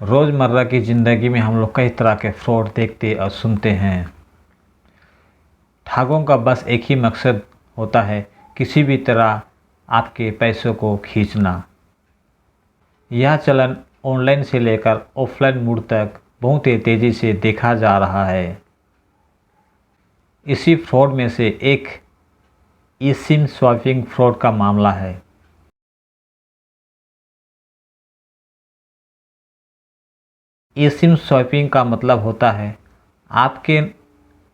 रोज़मर्रा की ज़िंदगी में हम लोग कई तरह के फ्रॉड देखते और सुनते हैं। ठगों का बस एक ही मकसद होता है, किसी भी तरह आपके पैसों को खींचना। यह चलन ऑनलाइन से लेकर ऑफलाइन मोड तक बहुत ही तेज़ी से देखा जा रहा है। इसी फ्रॉड में से एक ई-सिम स्वैपिंग फ्रॉड का मामला है। ई-सिम स्वैपिंग का मतलब होता है आपके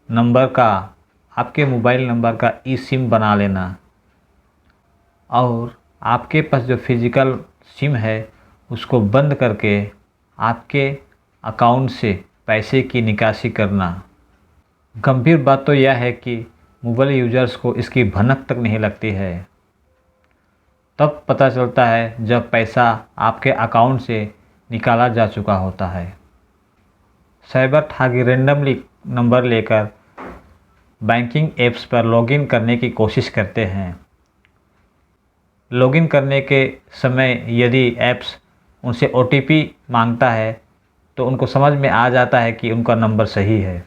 नंबर का, आपके मोबाइल नंबर का ई-सिम बना लेना और आपके पास जो फिज़िकल सिम है उसको बंद करके आपके अकाउंट से पैसे की निकासी करना। गंभीर बात तो यह है कि मोबाइल यूज़र्स को इसकी भनक तक नहीं लगती है। तब पता चलता है जब पैसा आपके अकाउंट से निकाला जा चुका होता है। साइबर ठगी रैंडमली नंबर लेकर बैंकिंग ऐप्स पर लॉगिन करने की कोशिश करते हैं। लॉगिन करने के समय यदि ऐप्स उनसे OTP मांगता है तो उनको समझ में आ जाता है कि उनका नंबर सही है।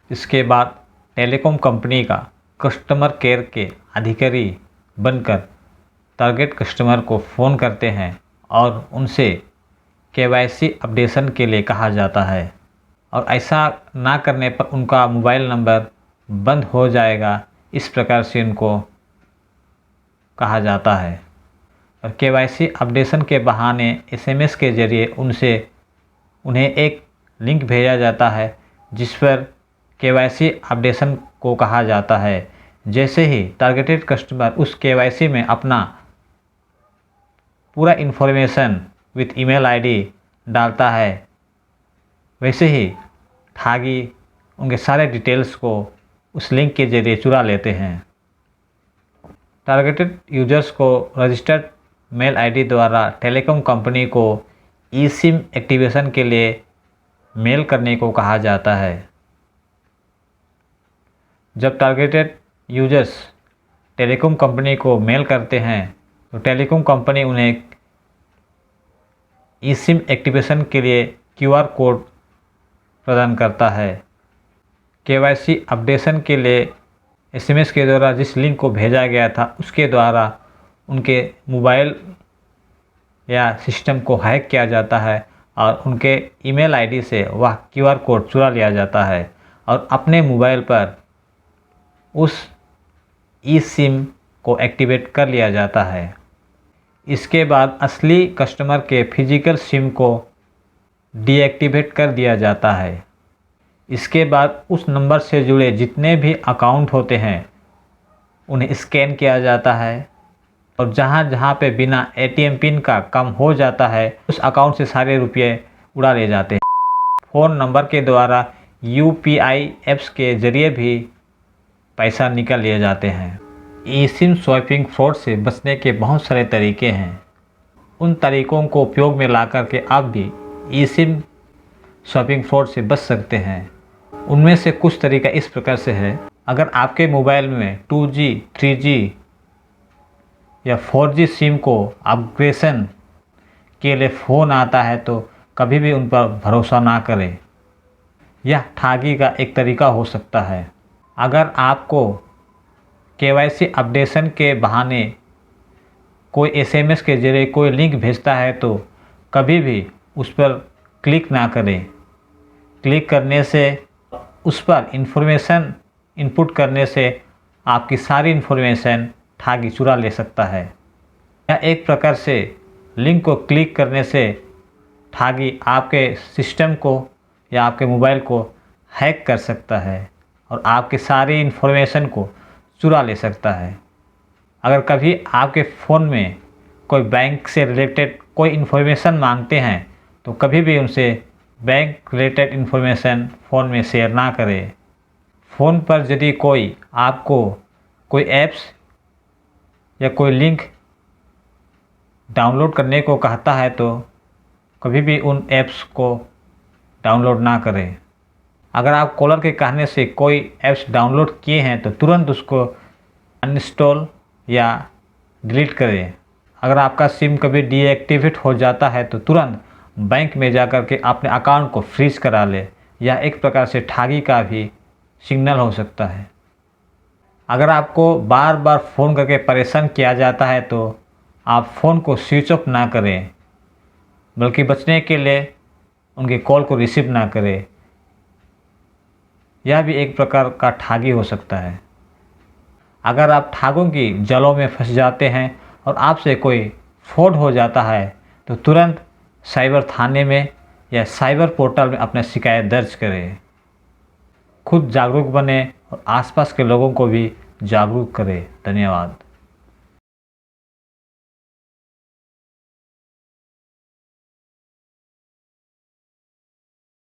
इसके बाद टेलीकॉम कंपनी का कस्टमर केयर के अधिकारी बनकर टारगेट कस्टमर को फ़ोन करते हैं और उनसे KYC अपडेशन के लिए कहा जाता है और ऐसा ना करने पर उनका मोबाइल नंबर बंद हो जाएगा, इस प्रकार से उनको कहा जाता है। और KYC अपडेशन के बहाने SMS के ज़रिए उन्हें एक लिंक भेजा जाता है जिस पर KYC अपडेशन को कहा जाता है। जैसे ही टारगेटेड कस्टमर उस KYC में अपना पूरा इन्फॉर्मेशन विथ ईमेल ID डालता है, वैसे ही ठगी उनके सारे डिटेल्स को उस लिंक के ज़रिए चुरा लेते हैं। टारगेटेड यूजर्स को रजिस्टर्ड मेल ID द्वारा टेलीकॉम कंपनी को ई-सिम एक्टिवेशन के लिए मेल करने को कहा जाता है। जब टारगेटेड यूजर्स टेलीकॉम कंपनी को मेल करते हैं तो टेलीकॉम कंपनी उन्हें ई-सिम एक्टिवेशन के लिए QR कोड प्रदान करता है। KYC अपडेशन के लिए SMS के द्वारा जिस लिंक को भेजा गया था उसके द्वारा उनके मोबाइल या सिस्टम को हैक किया जाता है और उनके ईमेल ID से वह QR कोड चुरा लिया जाता है और अपने मोबाइल पर उस ई-सिम को एक्टिवेट कर लिया जाता है। इसके बाद असली कस्टमर के फिजिकल सिम को डीएक्टिवेट कर दिया जाता है। इसके बाद उस नंबर से जुड़े जितने भी अकाउंट होते हैं उन्हें स्कैन किया जाता है और जहाँ पे बिना ATM पिन का कम हो जाता है उस अकाउंट से सारे रुपये उड़ा ले जाते हैं। फ़ोन नंबर के द्वारा UPI ऐप्स के ज़रिए भी पैसा निकाल लिए जाते हैं। ई-सिम स्वैपिंग फ्रॉड से बचने के बहुत सारे तरीके हैं। उन तरीकों को उपयोग में ला कर के आप भी ई-सिम स्वैपिंग फ्रॉड से बच सकते हैं। उनमें से कुछ तरीका इस प्रकार से है। अगर आपके मोबाइल में 2G, 3G या 4G सिम को अपग्रेडेशन के लिए फ़ोन आता है तो कभी भी उन पर भरोसा ना करें। यह ठगी का एक तरीका हो सकता है। अगर आपको KYC अपडेशन के बहाने कोई SMS के जरिए कोई लिंक भेजता है तो कभी भी उस पर क्लिक ना करें। क्लिक करने से उस पर इन्फॉर्मेशन इनपुट करने से आपकी सारी इन्फॉर्मेशन ठगी चुरा ले सकता है। या एक प्रकार से लिंक को क्लिक करने से ठगी आपके सिस्टम को या आपके मोबाइल को हैक कर सकता है और आपकी सारी इन्फॉर्मेशन को चुरा ले सकता है। अगर कभी आपके फ़ोन में कोई बैंक से रिलेटेड कोई इन्फॉर्मेशन मांगते हैं तो कभी भी उनसे बैंक रिलेटेड इन्फॉर्मेशन फ़ोन में शेयर ना करें। फ़ोन पर यदि कोई आपको कोई ऐप्स या कोई लिंक डाउनलोड करने को कहता है तो कभी भी उन ऐप्स को डाउनलोड ना करें। अगर आप कॉलर के कहने से कोई ऐप्स डाउनलोड किए हैं तो तुरंत उसको अनइंस्टॉल या डिलीट करें। अगर आपका सिम कभी डीएक्टिवेट हो जाता है तो तुरंत बैंक में जाकर के अपने अकाउंट को फ्रीज करा ले, यह एक प्रकार से ठगी का भी सिग्नल हो सकता है। अगर आपको बार बार फ़ोन करके परेशान किया जाता है तो आप फ़ोन को स्विच ऑफ ना करें, बल्कि बचने के लिए उनके कॉल को रिसीव ना करें। यह भी एक प्रकार का ठगी हो सकता है। अगर आप ठगों की जालों में फंस जाते हैं और आपसे कोई फ्रॉड हो जाता है तो तुरंत साइबर थाने में या साइबर पोर्टल में अपना शिकायत दर्ज करें। खुद जागरूक बने और आसपास के लोगों को भी जागरूक करें। धन्यवाद।